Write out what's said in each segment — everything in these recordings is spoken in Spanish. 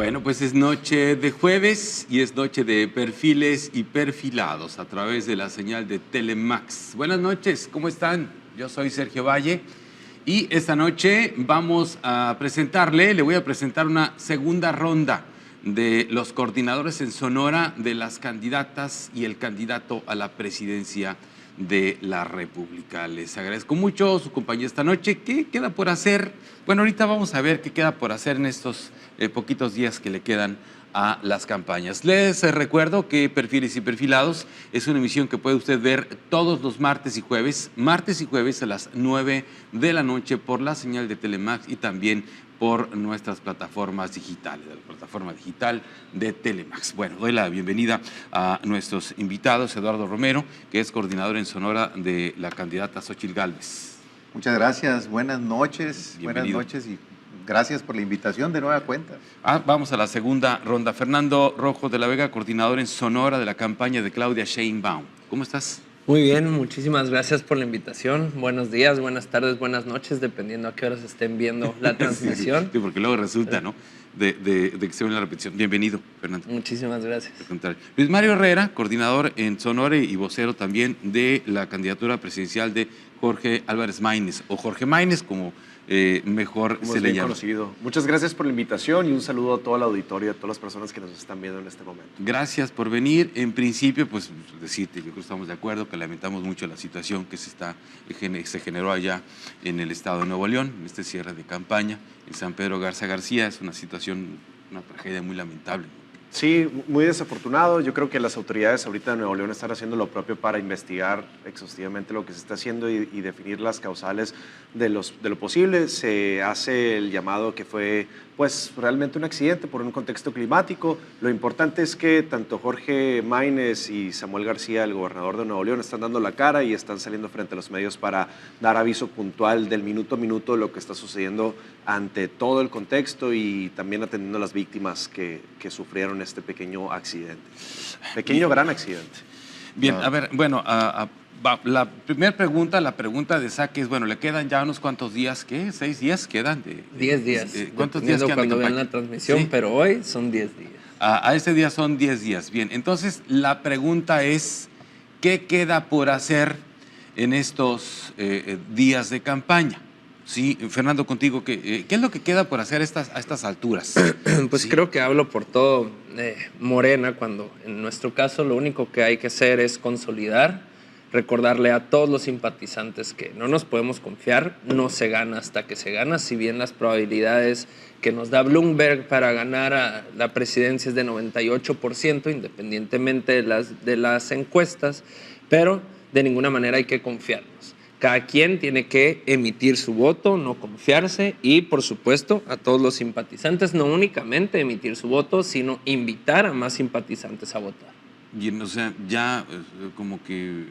Bueno, pues es noche de jueves y es noche de perfiles y perfilados a través de la señal de Telemax. Buenas noches, ¿cómo están? Yo soy Sergio Valle y esta noche vamos a le voy a presentar una segunda ronda de los coordinadores en Sonora de las candidatas y el candidato a la presidencia de la República. Les agradezco mucho su compañía esta noche. ¿Qué queda por hacer? Bueno, ahorita vamos a ver qué queda por hacer en estos poquitos días que le quedan a las campañas. Les recuerdo que Perfiles y Perfilados es una emisión que puede usted ver todos los martes y jueves a las 9 de la noche por la señal de Telemax y también por nuestras plataformas digitales, la plataforma digital de Telemax. Bueno, doy la bienvenida a nuestros invitados, Eduardo Romero, que es coordinador en Sonora de la candidata Xóchitl Gálvez. Muchas gracias, buenas noches. Bienvenido. Buenas noches y gracias por la invitación de nueva cuenta. Vamos a la segunda ronda. Fernando Rojo de la Vega, coordinador en Sonora de la campaña de Claudia Sheinbaum. ¿Cómo estás? Muy bien, muchísimas gracias por la invitación. Buenos días, buenas tardes, buenas noches, dependiendo a qué horas estén viendo la transmisión. Sí, porque luego resulta, ¿no? De que se ve la repetición. Bienvenido, Fernando. Muchísimas gracias. Luis Mario Herrera, coordinador en Sonora y vocero también de la candidatura presidencial de Jorge Álvarez Maínez, o Jorge Maínez, como mejor Como se le llama. Conocido. Muchas gracias por la invitación y un saludo a toda la auditoría, a todas las personas que nos están viendo en este momento. Gracias por venir. En principio, pues decirte que creo que estamos de acuerdo, que lamentamos mucho la situación que se generó allá en el estado de Nuevo León, en este cierre de campaña, en San Pedro Garza García. Es una situación, una tragedia muy lamentable. Sí, muy desafortunado. Yo creo que las autoridades ahorita de Nuevo León están haciendo lo propio para investigar exhaustivamente lo que se está haciendo y definir las causales de lo posible. Se hace el llamado que fue pues realmente un accidente por un contexto climático. Lo importante es que tanto Jorge Maínez y Samuel García, el gobernador de Nuevo León, están dando la cara y están saliendo frente a los medios para dar aviso puntual del minuto a minuto de lo que está sucediendo ante todo el contexto y también atendiendo a las víctimas que sufrieron este pequeño accidente. Pequeño, gran accidente. Bien, a ver, bueno, la primera pregunta, la pregunta de saque es, bueno, le quedan ya unos cuantos días, ¿qué? ¿6 días quedan? 10 días. ¿Cuántos días quedan cuando de vean campaña? la transmisión, ¿Sí? pero hoy son 10 días. A este día son 10 días. Bien, entonces la pregunta es, ¿qué queda por hacer en estos días de campaña? Sí, Fernando, contigo, ¿qué es lo que queda por hacer a estas alturas? Pues sí. Creo que hablo por todo Morena, cuando en nuestro caso lo único que hay que hacer es consolidar, recordarle a todos los simpatizantes que no nos podemos confiar, no se gana hasta que se gana, si bien las probabilidades que nos da Bloomberg para ganar a la presidencia es de 98%, independientemente de las encuestas, pero de ninguna manera hay que confiarnos. Cada quien tiene que emitir su voto, no confiarse y, por supuesto, a todos los simpatizantes, no únicamente emitir su voto, sino invitar a más simpatizantes a votar. Bien, o sea, ya como que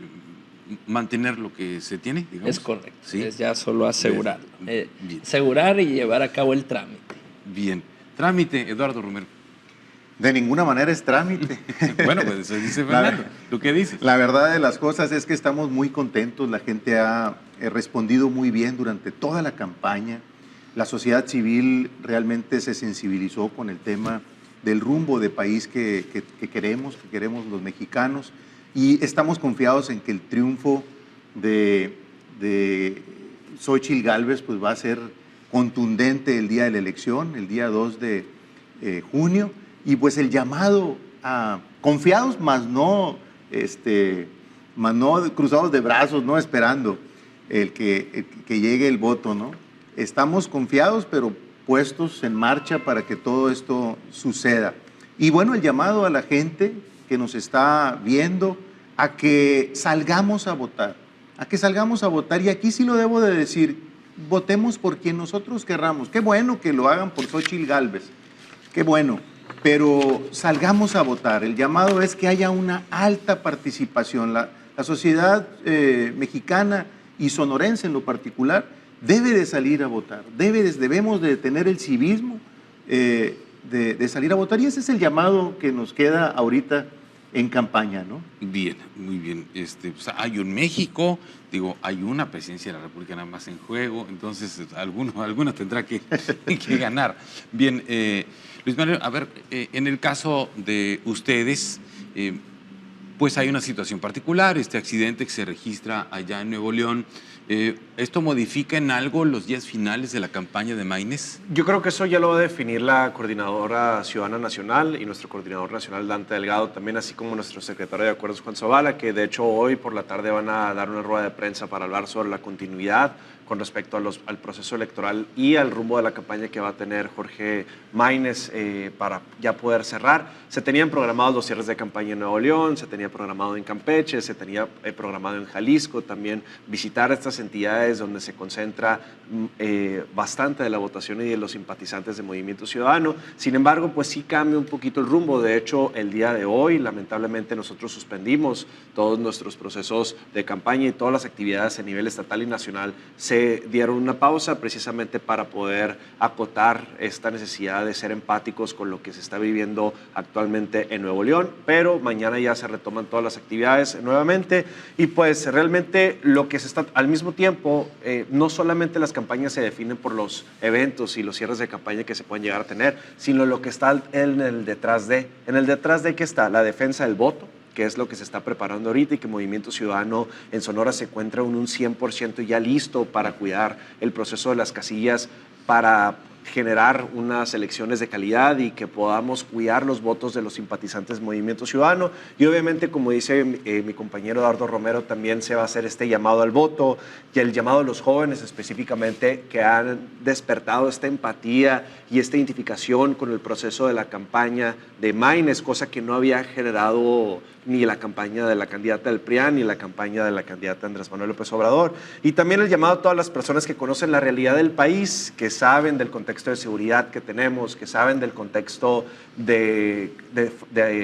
mantener lo que se tiene, digamos. Es correcto, ¿Sí? es ya solo asegurar. Bien. Asegurar y llevar a cabo el trámite. Bien. Trámite, Eduardo Romero. De ninguna manera es trámite. Bueno, pues eso dice Fernando. ¿Tú qué dices? La verdad de las cosas es que estamos muy contentos. La gente ha respondido muy bien durante toda la campaña. La sociedad civil realmente se sensibilizó con el tema del rumbo de país que queremos los mexicanos. Y estamos confiados en que el triunfo de Xóchitl Gálvez pues, va a ser contundente el día de la elección, el día 2 de junio. Y pues el llamado a confiados, más no cruzados de brazos, no esperando que llegue el voto, ¿no? Estamos confiados, pero puestos en marcha para que todo esto suceda. Y bueno, el llamado a la gente que nos está viendo a que salgamos a votar, y aquí sí lo debo de decir, votemos por quien nosotros querramos. Qué bueno que lo hagan por Xóchitl Gálvez, qué bueno. Pero salgamos a votar. El llamado es que haya una alta participación. La sociedad mexicana y sonorense en lo particular debe de salir a votar. Debemos de tener el civismo de salir a votar. Y ese es el llamado que nos queda ahorita en campaña, ¿no? Bien, muy bien. Pues hay un México, digo, hay una presidencia de la República nada más en juego, entonces alguno tendrá que ganar. Bien, Luis Manuel, a ver, en el caso de ustedes, pues hay una situación particular, este accidente que se registra allá en Nuevo León. ¿Esto modifica en algo los días finales de la campaña de Maynes? Yo creo que eso ya lo va a definir la Coordinadora Ciudadana Nacional y nuestro Coordinador Nacional, Dante Delgado, también, así como nuestro Secretario de Acuerdos, Juan Zavala, que de hecho hoy por la tarde van a dar una rueda de prensa para hablar sobre la continuidad con respecto al proceso electoral y al rumbo de la campaña que va a tener Jorge Maynes para ya poder cerrar. Se tenían programados los cierres de campaña en Nuevo León, se tenía programado en Campeche, se tenía programado en Jalisco, también visitar estas entidades donde se concentra bastante de la votación y de los simpatizantes de Movimiento Ciudadano. Sin embargo, pues sí cambia un poquito el rumbo. De hecho, el día de hoy, lamentablemente, nosotros suspendimos todos nuestros procesos de campaña y todas las actividades a nivel estatal y nacional se dieron una pausa precisamente para poder acotar esta necesidad de ser empáticos con lo que se está viviendo actualmente en Nuevo León, pero mañana ya se retoman todas las actividades nuevamente y pues realmente lo que se está al mismo tiempo, no solamente las campañas se definen por los eventos y los cierres de campaña que se pueden llegar a tener, sino lo que está en el detrás de. En el detrás de, ¿qué está? La defensa del voto, que es lo que se está preparando ahorita y que Movimiento Ciudadano en Sonora se encuentra en un 100% ya listo para cuidar el proceso de las casillas, para generar unas elecciones de calidad y que podamos cuidar los votos de los simpatizantes de Movimiento Ciudadano. Y obviamente, como dice mi compañero Eduardo Romero, también se va a hacer este llamado al voto y el llamado a los jóvenes específicamente que han despertado esta empatía y esta identificación con el proceso de la campaña de Maynes, cosa que no había generado ni la campaña de la candidata del PRIAN ni la campaña de la candidata Andrés Manuel López Obrador. Y también el llamado a todas las personas que conocen la realidad del país, que saben del contexto de seguridad que tenemos, que saben del contexto de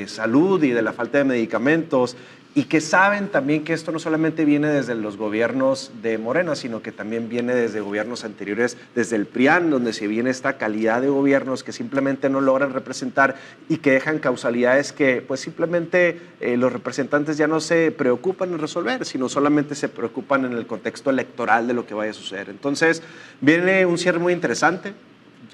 salud y de la falta de medicamentos, y que saben también que esto no solamente viene desde los gobiernos de Morena, sino que también viene desde gobiernos anteriores, desde el PRIAN, donde se viene esta calidad de gobiernos que simplemente no logran representar y que dejan causalidades que pues simplemente los representantes ya no se preocupan en resolver, sino solamente se preocupan en el contexto electoral de lo que vaya a suceder. Entonces, viene un cierre muy interesante.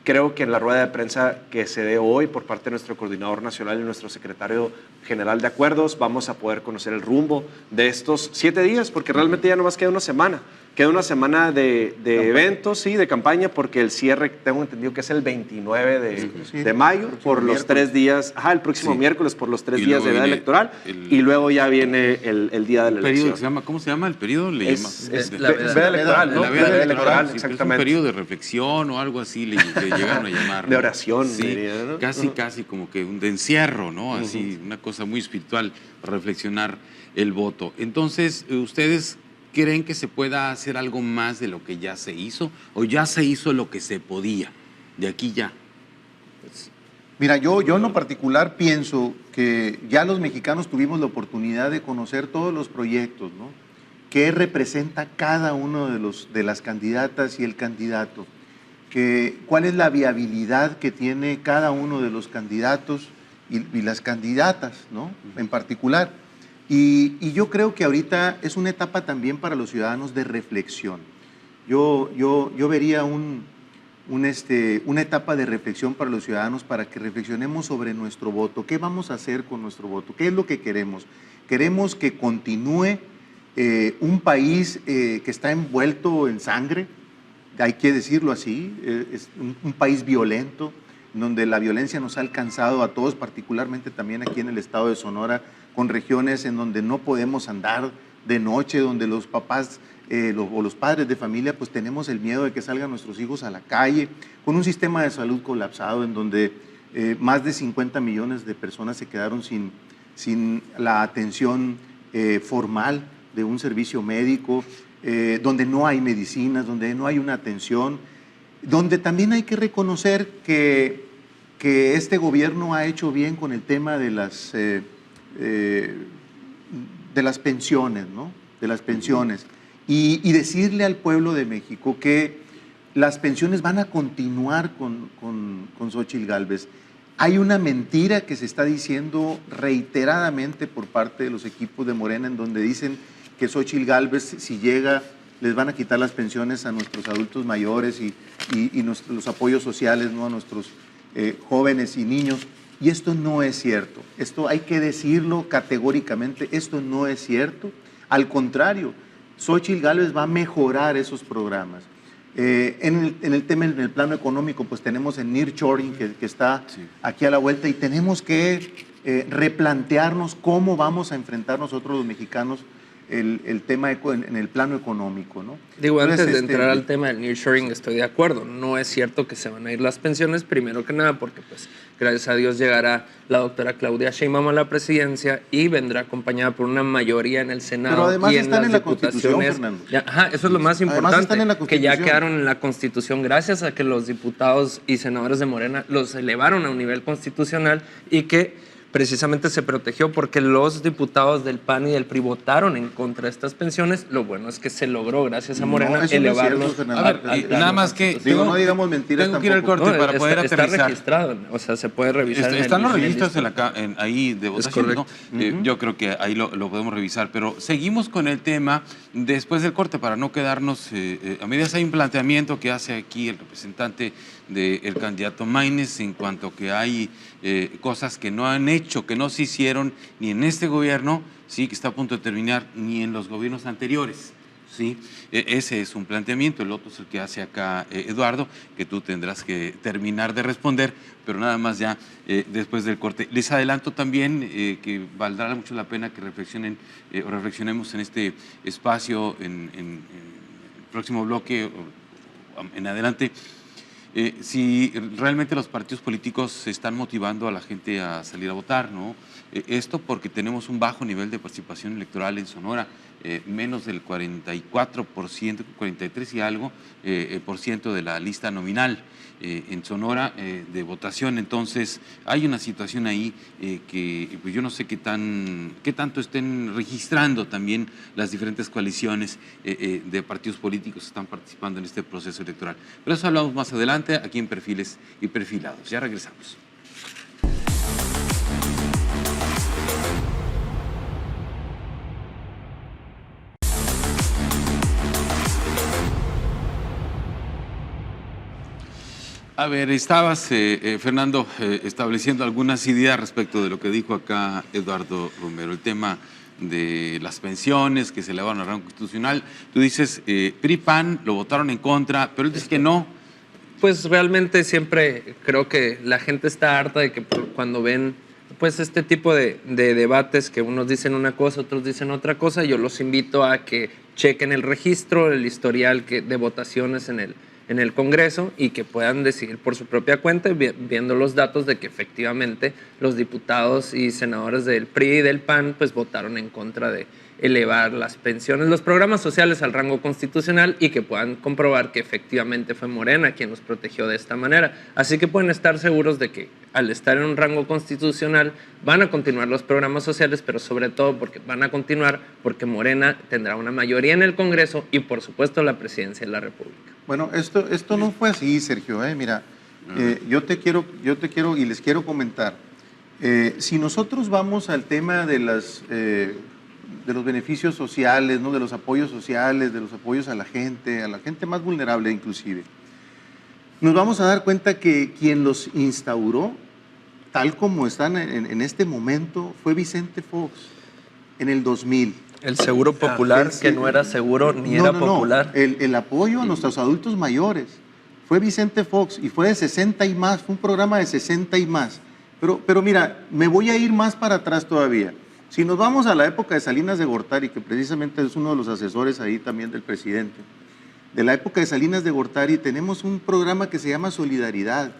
Creo que en la rueda de prensa que se dé hoy por parte de nuestro coordinador nacional y nuestro secretario general de acuerdos, vamos a poder conocer el rumbo de estos 7 días, porque realmente ya nomás queda una semana. Queda una semana de eventos, sí, de campaña, porque el cierre, tengo entendido que es el 29 de mayo, por los 3 días, el próximo miércoles, por los 3 días de edad electoral, y luego ya viene el día de la elección. Que se llama, ¿cómo se llama el periodo? Es la veda electoral, ¿no? La veda electoral, exactamente. Es un periodo de reflexión o algo así, le llegaron a llamar, ¿no? De oración, sí, diría, ¿no? Casi como que un de encierro, ¿no? Así, una cosa muy espiritual, para reflexionar el voto. Entonces, ¿ustedes creen que se pueda hacer algo más de lo que ya se hizo o ya se hizo lo que se podía de aquí ya? Mira, yo en lo particular pienso que ya los mexicanos tuvimos la oportunidad de conocer todos los proyectos, ¿no? ¿Qué representa cada uno de las candidatas y el candidato? ¿Cuál es la viabilidad que tiene cada uno de los candidatos y las candidatas, ¿no? En particular. Y yo creo que ahorita es una etapa también para los ciudadanos de reflexión. Yo vería una etapa de reflexión para los ciudadanos para que reflexionemos sobre nuestro voto. ¿Qué vamos a hacer con nuestro voto? ¿Qué es lo que queremos? Queremos que continúe un país que está envuelto en sangre, hay que decirlo así, es un país violento, donde la violencia nos ha alcanzado a todos, particularmente también aquí en el estado de Sonora, con regiones en donde no podemos andar de noche, donde los papás o los padres de familia pues tenemos el miedo de que salgan nuestros hijos a la calle, con un sistema de salud colapsado en donde más de 50 millones de personas se quedaron sin la atención formal de un servicio médico, donde no hay medicinas, donde no hay una atención, donde también hay que reconocer que este gobierno ha hecho bien con el tema de las pensiones, ¿no? De las pensiones. Y decirle al pueblo de México que las pensiones van a continuar con Xóchitl Gálvez. Hay una mentira que se está diciendo reiteradamente por parte de los equipos de Morena, en donde dicen que Xóchitl Gálvez, si llega, les van a quitar las pensiones a nuestros adultos mayores y los apoyos sociales, ¿no? A nuestros jóvenes y niños. Y esto no es cierto. Esto hay que decirlo categóricamente. Esto no es cierto. Al contrario, Xóchitl Gálvez va a mejorar esos programas. En el plano económico, pues tenemos el nearshoring que está aquí a la vuelta y tenemos que replantearnos cómo vamos a enfrentar nosotros los mexicanos el tema en el plano económico, ¿no? Digo, antes de entrar al tema del nearshoring, estoy de acuerdo. No es cierto que se van a ir las pensiones, primero que nada, porque pues gracias a Dios llegará la doctora Claudia Sheinbaum a la presidencia y vendrá acompañada por una mayoría en el Senado. Pero además y están las en la Constitución, Fernando. Eso es lo más importante, están en la que ya Constitución. quedaron en la Constitución gracias a que los diputados y senadores de Morena los elevaron a un nivel constitucional y que precisamente se protegió porque los diputados del PAN y del PRI votaron en contra de estas pensiones. Lo bueno es que se logró, gracias a Morena, elevarlos. Nada más que... no digamos mentiras. Tengo que ir al corte para poder está aterrizar. registrado, o sea, se puede revisar. Están los registros ahí de votación, ¿no? correcto. Yo creo que ahí lo podemos revisar, pero seguimos con el tema después del corte para no quedarnos a medias. Hay un planteamiento que hace aquí el representante del candidato Maínez en cuanto que hay cosas que no han hecho, que no se hicieron ni en este gobierno, sí, que está a punto de terminar, ni en los gobiernos anteriores. ¿Sí? Ese es un planteamiento. El otro es el que hace acá Eduardo, que tú tendrás que terminar de responder, pero nada más ya después del corte. Les adelanto también que valdrá mucho la pena que reflexionen o reflexionemos en este espacio, en el próximo bloque en adelante. Si realmente los partidos políticos están motivando a la gente a salir a votar, ¿no? Esto porque tenemos un bajo nivel de participación electoral en Sonora, menos del 44%, 43 y algo por ciento de la lista nominal en Sonora de votación. Entonces hay una situación ahí que pues yo no sé qué tanto estén registrando también las diferentes coaliciones de partidos políticos que están participando en este proceso electoral. Pero eso hablamos más adelante aquí en Perfiles y Perfilados. Ya regresamos. A ver, estabas, Fernando, estableciendo algunas ideas respecto de lo que dijo acá Eduardo Romero, el tema de las pensiones que se elevaron al rango constitucional. Tú dices, PRI-PAN lo votaron en contra, pero él dice que no. Pues realmente siempre creo que la gente está harta de que cuando ven pues este tipo de debates que unos dicen una cosa, otros dicen otra cosa, yo los invito a que chequen el registro, el historial de votaciones en el Congreso y que puedan decidir por su propia cuenta, viendo los datos de que efectivamente los diputados y senadores del PRI y del PAN pues votaron en contra de elevar las pensiones, los programas sociales al rango constitucional y que puedan comprobar que efectivamente fue Morena quien los protegió de esta manera. Así que pueden estar seguros de que al estar en un rango constitucional van a continuar los programas sociales, pero sobre todo porque van a continuar porque Morena tendrá una mayoría en el Congreso y por supuesto la presidencia de la República. Bueno, esto no fue así, Sergio. Mira, yo te quiero y les quiero comentar. Si nosotros vamos al tema de los beneficios sociales, ¿no? De los apoyos sociales, de los apoyos a la gente más vulnerable inclusive, nos vamos a dar cuenta que quien los instauró, tal como están en este momento, fue Vicente Fox en el 2000. El seguro popular, que no era seguro ni era popular. El apoyo a nuestros adultos mayores fue Vicente Fox y fue de 60 y más, fue un programa de 60 y más. Pero mira, me voy a ir más para atrás todavía. Si nos vamos a la época de Salinas de Gortari, que precisamente es uno de los asesores ahí también del presidente, de la época de Salinas de Gortari, tenemos un programa que se llama Solidaridad.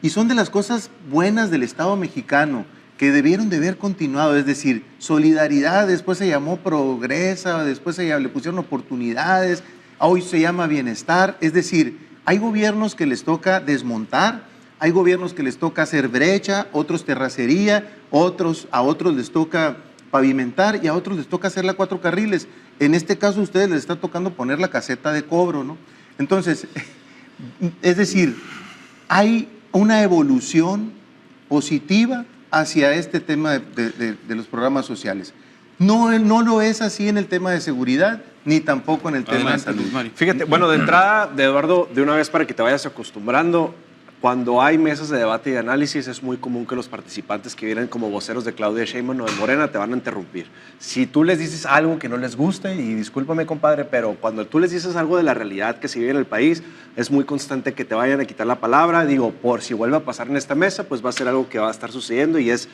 Y son de las cosas buenas del Estado mexicano que debieron de haber continuado. Es decir, Solidaridad, después se llamó Progresa, después le pusieron Oportunidades, hoy se llama Bienestar. Es decir, hay gobiernos que les toca desmontar, hay gobiernos que les toca hacer brecha, otros terracería, a otros les toca pavimentar y a otros les toca hacer la 4 carriles. En este caso a ustedes les está tocando poner la caseta de cobro, ¿no? Entonces, es decir, hay una evolución positiva hacia este tema de los programas sociales. No lo es así en el tema de seguridad, ni tampoco en el tema de salud. Fíjate, bueno, de entrada, de Eduardo, de una vez para que te vayas acostumbrando, cuando hay mesas de debate y de análisis es muy común que los participantes que vienen como voceros de Claudia Sheinbaum o de Morena te van a interrumpir. Si tú les dices algo que no les guste, y discúlpame compadre, pero cuando tú les dices algo de la realidad que se vive en el país, es muy constante que te vayan a quitar la palabra. Digo, por si vuelve a pasar en esta mesa, pues va a ser algo que va a estar sucediendo y es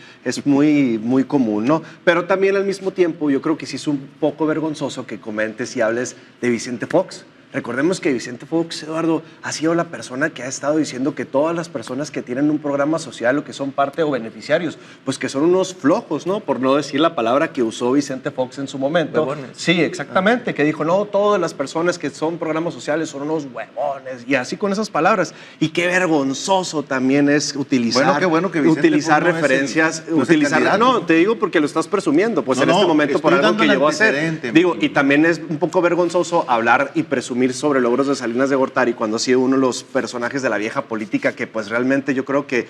muy, muy común, ¿no? Pero también al mismo tiempo yo creo que sí es un poco vergonzoso que comentes y hables de Vicente Fox. Recordemos que Vicente Fox, Eduardo, ha sido la persona que ha estado diciendo que todas las personas que tienen un programa social o que son parte o beneficiarios, pues que son unos flojos, ¿no? Por no decir la palabra que usó Vicente Fox en su momento. Huevones. Sí, exactamente, que dijo, no, todas las personas que son programas sociales son unos huevones, y así con esas palabras. Y qué vergonzoso también es utilizar, Qué bueno que Vicente utilizar Fox no es referencias, no es el candidato. no, te digo porque lo estás presumiendo, pues No, en este no, momento por estoy algo dando que el llegó a ser. antecedente, Digo, Miki. y también es un poco vergonzoso hablar y presumir sobre logros de Salinas de Gortari cuando ha sido uno de los personajes de la vieja política que pues realmente yo creo que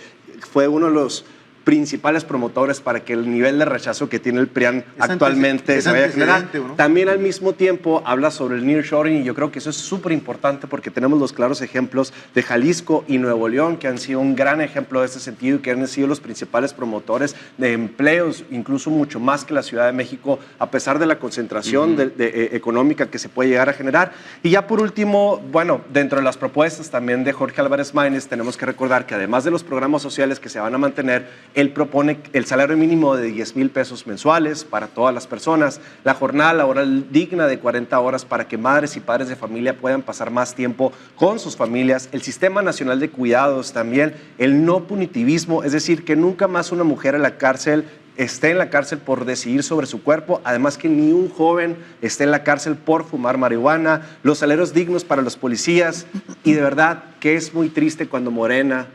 fue uno de los principales promotores para que el nivel de rechazo que tiene el PRIAN actualmente se vaya a generar. ¿no? También al mismo tiempo habla sobre el nearshoring y yo creo que eso es súper importante porque tenemos los claros ejemplos de Jalisco y Nuevo León que han sido un gran ejemplo de este sentido y que han sido los principales promotores de empleos, incluso mucho más que la Ciudad de México, a pesar de la concentración económica que se puede llegar a generar. Y ya por último, bueno, dentro de las propuestas también de Jorge Álvarez Maínez, tenemos que recordar que además de los programas sociales que se van a mantener, él propone el salario mínimo de 10,000 pesos mensuales para todas las personas, la jornada laboral digna de 40 horas para que madres y padres de familia puedan pasar más tiempo con sus familias, el Sistema Nacional de Cuidados también, el no punitivismo, es decir, que nunca más una mujer en la cárcel esté en la cárcel por decidir sobre su cuerpo, además que ni un joven esté en la cárcel por fumar marihuana, los salarios dignos para los policías, y de verdad que es muy triste cuando Morena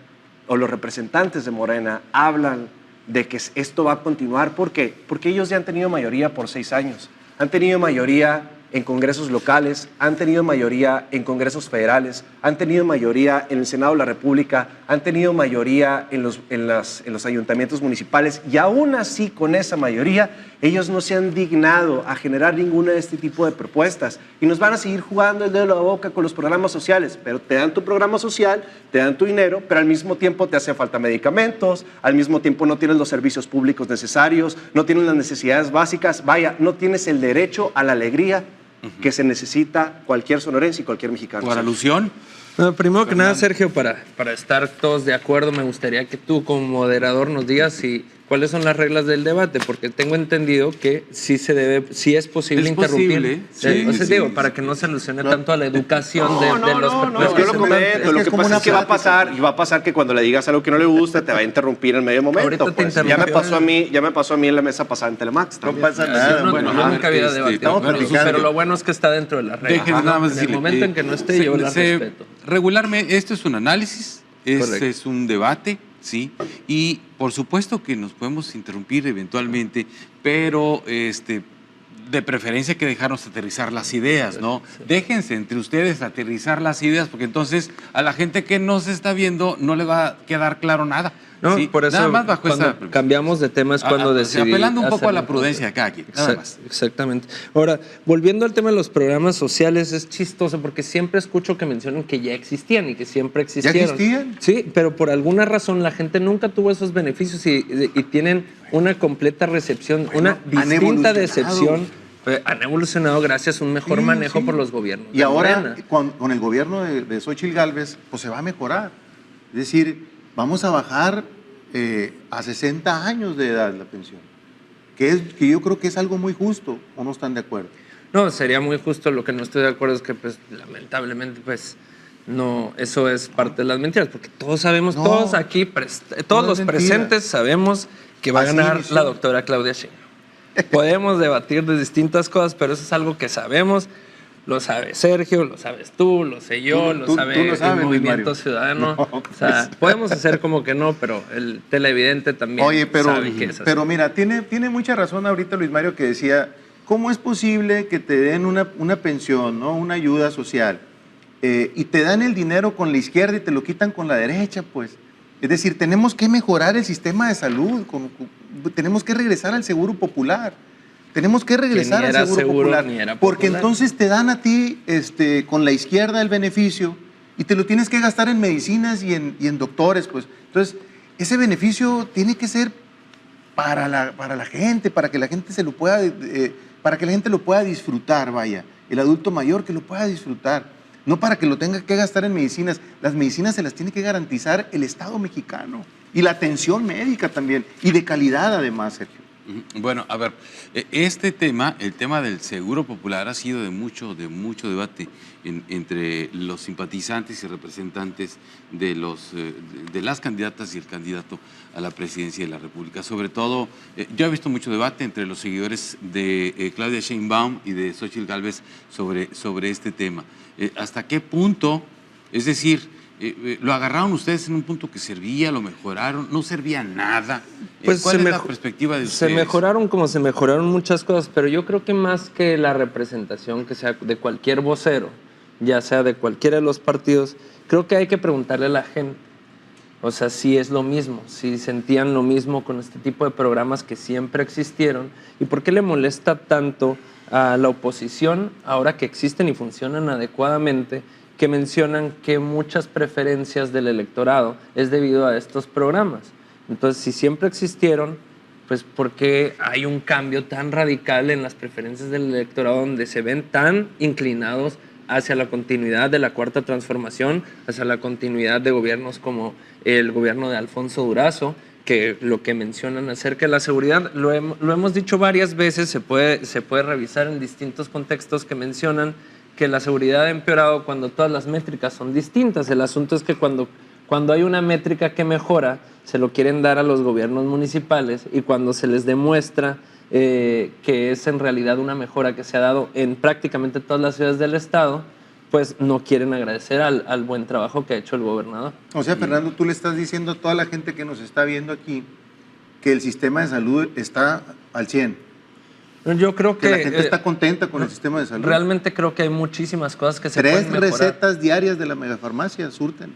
o los representantes de Morena hablan de que esto va a continuar. ¿Por qué? Porque ellos ya han tenido mayoría por 6 años, han tenido mayoría en congresos locales, han tenido mayoría en congresos federales, han tenido mayoría en el Senado de la República, han tenido mayoría en los ayuntamientos municipales y aún así con esa mayoría ellos no se han dignado a generar ninguna de este tipo de propuestas y nos van a seguir jugando el dedo en la boca con los programas sociales, pero te dan tu programa social, te dan tu dinero, pero al mismo tiempo te hace falta medicamentos, al mismo tiempo no tienes los servicios públicos necesarios, no tienes las necesidades básicas, vaya, no tienes el derecho a la alegría que se necesita cualquier sonorense y cualquier mexicano. Por alusión. No, primero que nada, Sergio, para estar todos de acuerdo, me gustaría que tú como moderador nos digas cuáles son las reglas del debate, porque tengo entendido que sí es posible interrumpir. Digo, para que no se alusione tanto a la educación de los yo lo comento. Lo que pasa es que va a pasar que cuando le digas algo que no le gusta, te va a interrumpir en medio momento. Ahorita te pues. Ya me pasó a mí en la mesa pasada en Telemax. No pasa nada. Yo nunca había debatido, pero lo bueno es que está dentro de las reglas. Déjenme nada más En el decirle, momento en que no esté, yo la respeto. Regularmente, esto es un análisis, Correcto. es un debate, ¿sí? Y por supuesto que nos podemos interrumpir eventualmente, pero de preferencia que dejarnos aterrizar las ideas, ¿no? Sí. Déjense entre ustedes aterrizar las ideas, porque entonces a la gente que nos está viendo no le va a quedar claro nada. No, ¿sí? por eso nada más bajo cuando cambiamos de tema es cuando decidí apelando un poco a la hacerlo. prudencia de cada quien, nada más. Exactamente. Ahora, volviendo al tema de los programas sociales, es chistoso porque siempre escucho que mencionan que ya existían y que siempre existieron. ¿Ya existían? Sí, pero por alguna razón la gente nunca tuvo esos beneficios y tienen una completa recepción, una distinta decepción. Han evolucionado gracias a un mejor manejo por los gobiernos. Y ahora, con el gobierno de Xóchitl Gálvez, pues se va a mejorar. Es decir, vamos a bajar a 60 años de edad la pensión, que yo creo que es algo muy justo, ¿o no están de acuerdo? No, sería muy justo. Lo que no estoy de acuerdo es que, pues, lamentablemente, pues, no, eso es parte de las mentiras, porque todos sabemos, todos aquí, todos los presentes sabemos que va a ganar la doctora Claudia Sheinbaum. Podemos debatir de distintas cosas, pero eso es algo que sabemos. Lo sabe Sergio, lo sabes tú, lo sé yo, lo sabe el Movimiento Ciudadano. No, o sea, podemos hacer como que no, pero el televidente también sabe que es así. Pero mira, tiene mucha razón ahorita Luis Mario que decía, ¿cómo es posible que te den una pensión, ¿no? Una ayuda social, y te dan el dinero con la izquierda y te lo quitan con la derecha? Pues, es decir, tenemos que mejorar el sistema de salud, tenemos que regresar al seguro popular. Tenemos que regresar al seguro popular, porque entonces te dan a ti con la izquierda el beneficio y te lo tienes que gastar en medicinas y en doctores, pues. Entonces, ese beneficio tiene que ser para la gente, para que la gente se lo pueda, para que la gente lo pueda disfrutar, vaya. El adulto mayor que lo pueda disfrutar, no para que lo tenga que gastar en medicinas. Las medicinas se las tiene que garantizar el Estado mexicano y la atención médica también, y de calidad además, Sergio. Bueno, a ver, este tema, el tema del seguro popular, ha sido de mucho debate entre los simpatizantes y representantes de las candidatas y el candidato a la presidencia de la República. Sobre todo, yo he visto mucho debate entre los seguidores de Claudia Sheinbaum y de Xóchitl Gálvez sobre este tema. ¿Hasta qué punto? Es decir, ¿lo agarraron ustedes en un punto que servía, lo mejoraron, no servía nada? Pues ¿Cuál es la perspectiva de ustedes? Se mejoraron como se mejoraron muchas cosas, pero yo creo que más que la representación que sea de cualquier vocero, ya sea de cualquiera de los partidos, creo que hay que preguntarle a la gente. O sea, si es lo mismo, si sentían lo mismo con este tipo de programas que siempre existieron, y por qué le molesta tanto a la oposición ahora que existen y funcionan adecuadamente, que mencionan que muchas preferencias del electorado es debido a estos programas. Entonces, si siempre existieron, pues ¿por qué hay un cambio tan radical en las preferencias del electorado donde se ven tan inclinados hacia la continuidad de la Cuarta Transformación, hacia la continuidad de gobiernos como el gobierno de Alfonso Durazo, que lo que mencionan acerca de la seguridad, lo hemos dicho varias veces, se puede revisar en distintos contextos que mencionan que la seguridad ha empeorado cuando todas las métricas son distintas. El asunto es que cuando hay una métrica que mejora, se lo quieren dar a los gobiernos municipales, y cuando se les demuestra que es en realidad una mejora que se ha dado en prácticamente todas las ciudades del estado, pues no quieren agradecer al buen trabajo que ha hecho el gobernador. O sea, Fernando, tú le estás diciendo a toda la gente que nos está viendo aquí que el sistema de salud está al 100. Yo creo que la gente está contenta con el sistema de salud. Realmente creo que hay muchísimas cosas que se pueden mejorar. 3 recetas diarias de la megafarmacia surten.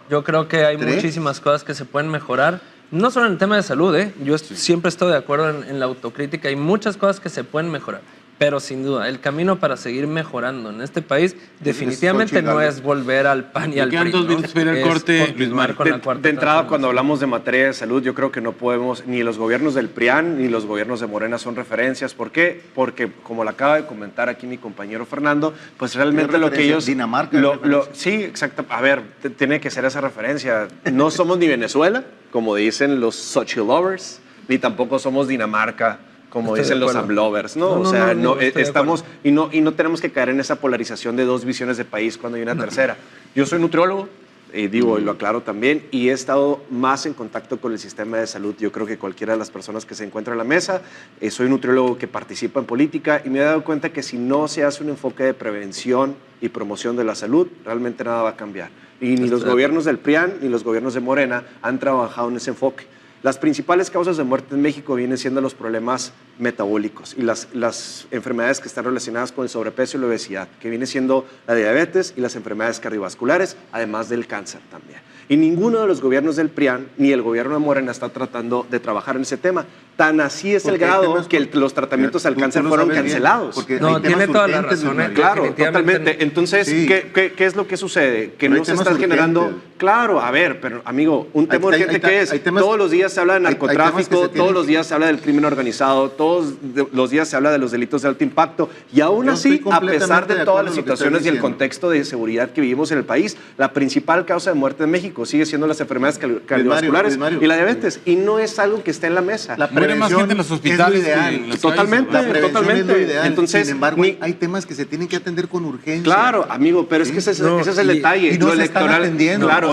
Yo creo que hay 3. muchísimas cosas que se pueden mejorar. No solo en el tema de salud, Yo siempre estoy de acuerdo en la autocrítica. Hay muchas cosas que se pueden mejorar. Pero sin duda, el camino para seguir mejorando en este país definitivamente no es volver al PAN y al PRI. Quedan 2 minutos para el corte, Luis Mario. De entrada, cuando hablamos de materia de salud, yo creo que no podemos, ni los gobiernos del PRIAN ni los gobiernos de Morena son referencias. ¿Por qué? Porque, como lo acaba de comentar aquí mi compañero Fernando, pues realmente lo que ellos... Dinamarca. Sí, exacto. A ver, tiene que ser esa referencia. No somos ni Venezuela, como dicen los Sochi lovers, ni tampoco somos Dinamarca, como dicen los AMLovers, ¿no? O sea, estamos y no tenemos que caer en esa polarización de 2 visiones de país cuando hay una tercera. Yo soy nutriólogo, y lo aclaro también, y he estado más en contacto con el sistema de salud, yo creo que cualquiera de las personas que se encuentran en la mesa. Soy nutriólogo que participa en política, y me he dado cuenta que si no se hace un enfoque de prevención y promoción de la salud, realmente nada va a cambiar. Y ni los gobiernos del PRIAN ni los gobiernos de Morena han trabajado en ese enfoque. Las principales causas de muerte en México vienen siendo los problemas metabólicos y las enfermedades que están relacionadas con el sobrepeso y la obesidad, que viene siendo la diabetes y las enfermedades cardiovasculares, además del cáncer también. Y ninguno de los gobiernos del PRIAN ni el gobierno de Morena está tratando de trabajar en ese tema. Tan así es el grado que los tratamientos al cáncer fueron cancelados. No, tiene toda la razón. Claro, totalmente. Entonces, sí. ¿Qué es lo que sucede? Que no se están generando... Claro, a ver, pero amigo, un tema urgente que es, todos los días se habla de narcotráfico, todos los días se habla del crimen organizado, todos los días se habla de los delitos de alto impacto, y aún así, a pesar de todas las situaciones y el contexto de seguridad que vivimos en el país, la principal causa de muerte en México sigue siendo las enfermedades cardiovasculares y la diabetes, y no es algo que esté en la mesa. La prevención en los hospitales, es lo ideal. Totalmente, totalmente. Es lo ideal. Entonces, sin embargo, hay temas que se tienen que atender con urgencia. Claro, amigo, pero es que ese es el detalle. Y no lo se electoral, están atendiendo. Claro,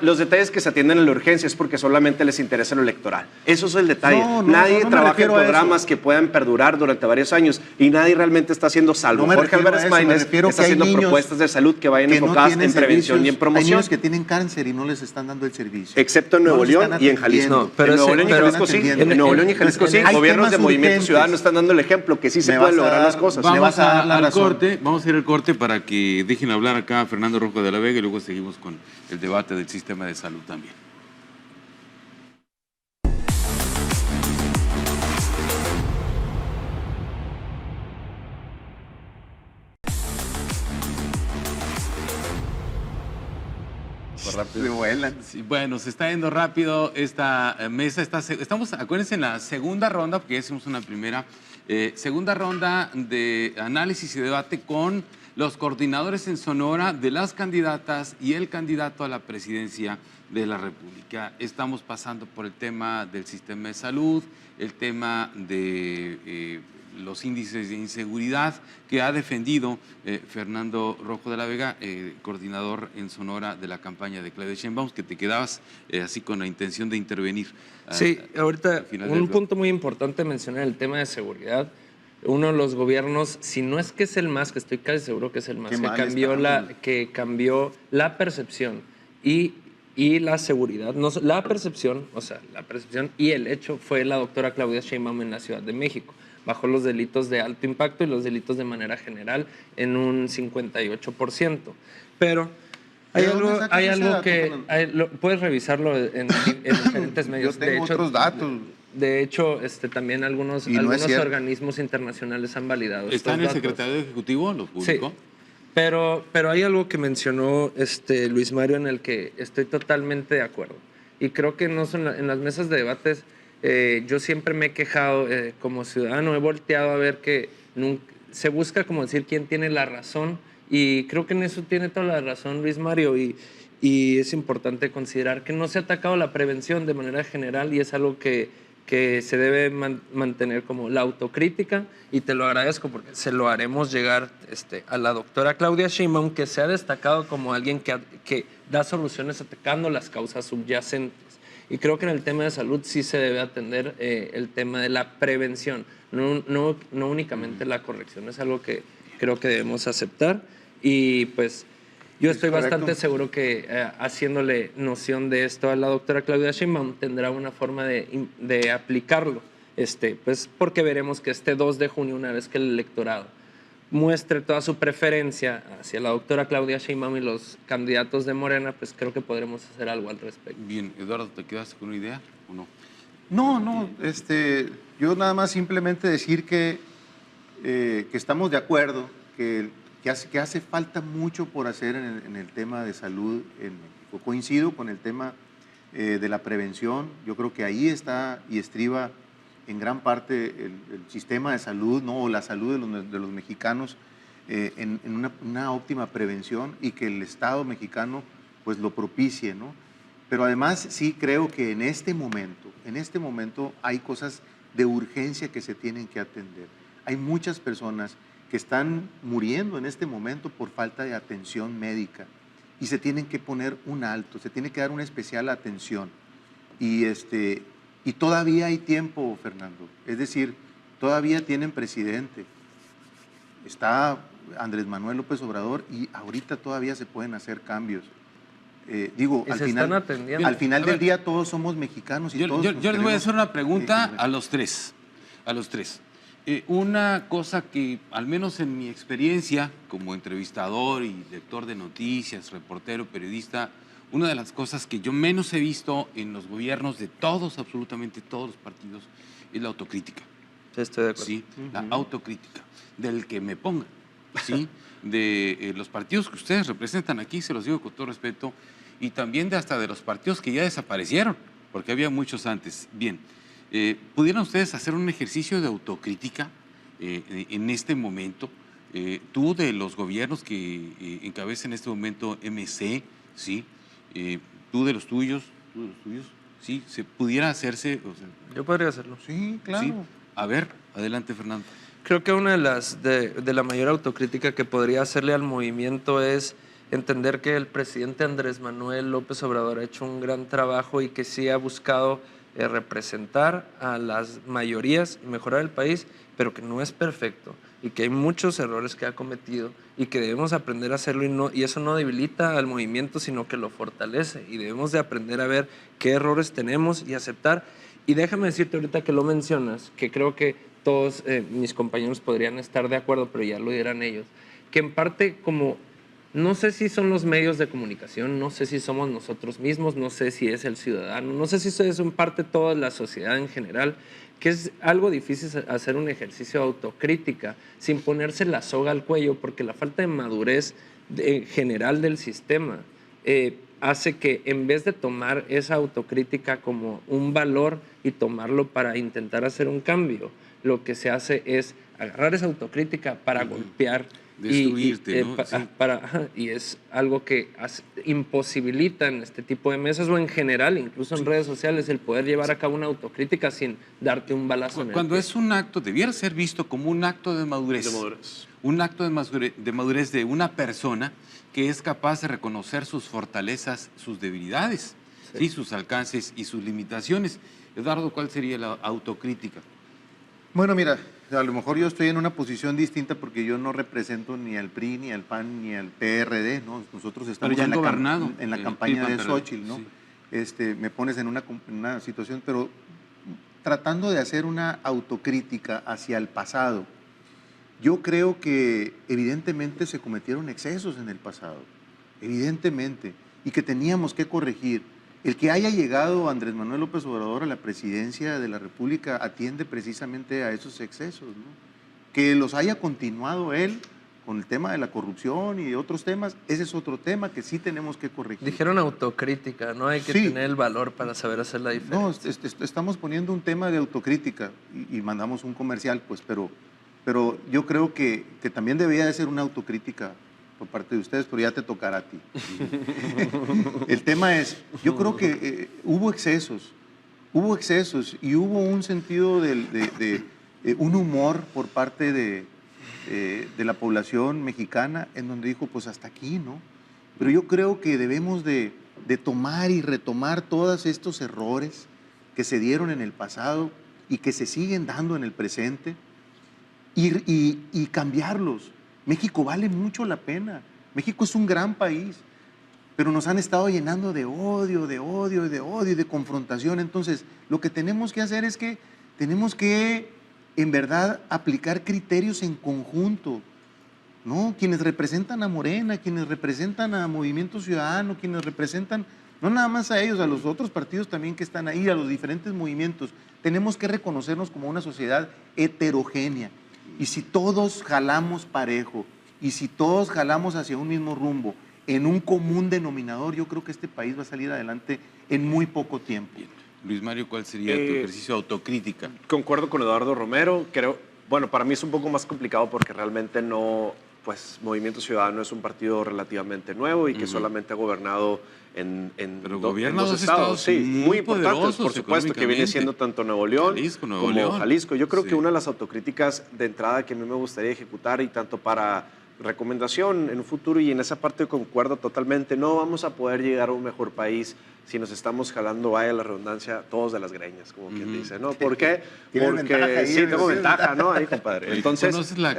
los detalles que se atienden en la urgencia es porque solamente les interesa lo electoral. Eso es el detalle. Nadie trabaja en programas que puedan perdurar durante varios años, y nadie realmente está haciendo, salvo Jorge Álvarez Maínez, está haciendo propuestas de salud que vayan enfocadas en prevención y en promoción. Hay niños que tienen cáncer y no les están dando el servicio. Excepto en Nuevo León y en Jalisco. En Nuevo León y Jalisco sí. En Nuevo León y Jalisco sí. Gobiernos de Movimiento Ciudadano están dando el ejemplo que sí se pueden lograr las cosas. Vamos a ir al corte para que dejen hablar acá a Fernando Rojo de la Vega, y luego seguimos con el debate del sistema de salud también. rápido. Se vuelan. Sí, bueno, se está yendo rápido esta mesa. Estamos, acuérdense, en la segunda ronda, porque ya hicimos una primera. Segunda ronda de análisis y debate con los coordinadores en Sonora de las candidatas y el candidato a la presidencia de la República. Estamos pasando por el tema del sistema de salud, el tema de los índices de inseguridad que ha defendido Fernando Rojo de la Vega, coordinador en Sonora de la campaña de Claudia Sheinbaum, que te quedabas así con la intención de intervenir. Sí, ahorita un punto muy importante mencionar el tema de seguridad. Uno de los gobiernos, si no es que es el más, que estoy casi seguro que es el más, que cambió la percepción y la seguridad. No, la percepción y el hecho fue la doctora Claudia Sheinbaum en la Ciudad de México. Bajó los delitos de alto impacto y los delitos de manera general en un 58%. Pero hay algo que puedes revisarlo en diferentes medios. Yo tengo otros datos. De hecho, también algunos organismos internacionales han validado. ¿Está en el secretario ejecutivo? ¿Lo publicó? Sí. Pero hay algo que mencionó Luis Mario en el que estoy totalmente de acuerdo. Y creo que no son en las mesas de debates. Yo siempre me he quejado como ciudadano, he volteado a ver que se busca como decir quién tiene la razón, y creo que en eso tiene toda la razón Luis Mario, y es importante considerar que no se ha atacado la prevención de manera general, y es algo que se debe mantener como la autocrítica, y te lo agradezco porque se lo haremos llegar a la doctora Claudia Sheinbaum, que se ha destacado como alguien que da soluciones atacando las causas subyacentes. Y creo que en el tema de salud sí se debe atender el tema de la prevención, no únicamente la corrección. Es algo que creo que debemos aceptar. Y pues yo estoy bastante seguro que haciéndole noción de esto a la doctora Claudia Sheinbaum tendrá una forma de aplicarlo. Pues porque veremos que este 2 de junio, una vez que el electorado muestre toda su preferencia hacia la doctora Claudia Sheinbaum y los candidatos de Morena, pues creo que podremos hacer algo al respecto. Bien, Eduardo, ¿te quedaste con una idea o no? No, yo nada más simplemente decir que estamos de acuerdo, que hace falta mucho por hacer en el tema de salud en México. Coincido con el tema de la prevención. Yo creo que ahí está y estriba en gran parte el sistema de salud, ¿no? O la salud de los mexicanos en una óptima prevención, y que el Estado mexicano pues lo propicie, ¿no? Pero además sí creo que en este momento hay cosas de urgencia que se tienen que atender. Hay muchas personas que están muriendo en este momento por falta de atención médica, y se tienen que poner un alto, se tiene que dar una especial atención. Y todavía hay tiempo, Fernando. Es decir, todavía tienen presidente. Está Andrés Manuel López Obrador, y ahorita todavía se pueden hacer cambios. Al final del día todos somos mexicanos y yo les voy a hacer una pregunta a los tres. Una cosa que, al menos en mi experiencia como entrevistador y lector de noticias, reportero, periodista, una de las cosas que yo menos he visto en los gobiernos de todos, absolutamente todos los partidos, es la autocrítica. Sí, estoy de acuerdo. Sí, la autocrítica, del que me ponga, ¿sí? De los partidos que ustedes representan aquí, se los digo con todo respeto, y también hasta de los partidos que ya desaparecieron, porque había muchos antes. Bien, ¿pudieran ustedes hacer un ejercicio de autocrítica en este momento? Tú, de los gobiernos que encabeza en este momento MC, ¿sí? Tú de los tuyos, ¿sí? ¿Se pudiera hacerse? O sea, yo podría hacerlo. Sí, claro. ¿sí? A ver, adelante, Fernando. Creo que una de la mayor autocrítica que podría hacerle al movimiento es entender que el presidente Andrés Manuel López Obrador ha hecho un gran trabajo, y que sí ha buscado representar a las mayorías y mejorar el país, pero que no es perfecto, y que hay muchos errores que ha cometido, y que debemos aprender a hacerlo, y eso no debilita al movimiento, sino que lo fortalece, y debemos de aprender a ver qué errores tenemos y aceptar. Y déjame decirte ahorita que lo mencionas, que creo que todos mis compañeros podrían estar de acuerdo, pero ya lo dirán ellos, que en parte como no sé si son los medios de comunicación, no sé si somos nosotros mismos, no sé si es el ciudadano, no sé si es en parte toda la sociedad en general, que es algo difícil hacer un ejercicio de autocrítica sin ponerse la soga al cuello, porque la falta de madurez general del sistema hace que en vez de tomar esa autocrítica como un valor y tomarlo para intentar hacer un cambio, lo que se hace es agarrar esa autocrítica para golpear. Destruirte, ¿no? Sí. Y es algo que imposibilita en este tipo de mesas o en general, incluso en redes sociales, el poder llevar a cabo una autocrítica sin darte un balazo en el Cuando pie. es un acto, debiera ser visto como un acto de madurez. Un acto de madurez de una persona que es capaz de reconocer sus fortalezas, sus debilidades, ¿sí? Sus alcances y sus limitaciones. Eduardo, ¿cuál sería la autocrítica? Bueno, mira, a lo mejor yo estoy en una posición distinta porque yo no represento ni al PRI, ni al PAN, ni al PRD, ¿no? Nosotros estamos ya han gobernado, en la el campaña PRI, de PAN, Xóchitl, ¿no? sí. Me pones en una situación, pero tratando de hacer una autocrítica hacia el pasado. Yo creo que evidentemente se cometieron excesos en el pasado, evidentemente, y que teníamos que corregir. El que haya llegado Andrés Manuel López Obrador a la presidencia de la República atiende precisamente a esos excesos, ¿no? Que los haya continuado él con el tema de la corrupción y otros temas, ese es otro tema que sí tenemos que corregir. Dijeron autocrítica, no hay que Sí. tener el valor para saber hacer la diferencia. No, estamos poniendo un tema de autocrítica y mandamos un comercial, pues, pero yo creo que también debería de ser una autocrítica por parte de ustedes, pero ya te tocará a ti. El tema es, yo creo que hubo excesos y hubo un sentido de un humor por parte de la población mexicana en donde dijo, pues hasta aquí, ¿no? Pero yo creo que debemos de tomar y retomar todos estos errores que se dieron en el pasado y que se siguen dando en el presente y cambiarlos. México vale mucho la pena. México es un gran país, pero nos han estado llenando de odio, y de confrontación. Entonces, lo que tenemos que hacer es que tenemos que, en verdad, aplicar criterios en conjunto, ¿no? Quienes representan a Morena, quienes representan a Movimiento Ciudadano, quienes representan, no nada más a ellos, a los otros partidos también que están ahí, a los diferentes movimientos. Tenemos que reconocernos como una sociedad heterogénea. Y si todos jalamos parejo, y si todos jalamos hacia un mismo rumbo, en un común denominador, yo creo que este país va a salir adelante en muy poco tiempo. Bien. Luis Mario, ¿cuál sería tu ejercicio de autocrítica? Concuerdo con Eduardo Romero. Creo, bueno, para mí es un poco más complicado porque realmente no, pues Movimiento Ciudadano es un partido relativamente nuevo y que solamente ha gobernado en gobierna dos estados, sí, muy importantes, por supuesto, que viene siendo tanto Nuevo León como Jalisco. Yo creo que una de las autocríticas de entrada que a mí me gustaría ejecutar, y tanto para recomendación en un futuro, y en esa parte concuerdo totalmente, no vamos a poder llegar a un mejor país si nos estamos jalando, vaya la redundancia, todos de las greñas, como quien dice, ¿no? ¿Por qué? Porque sí, tengo ventaja, ¿no? Ahí, compadre. Entonces, ¿conoces la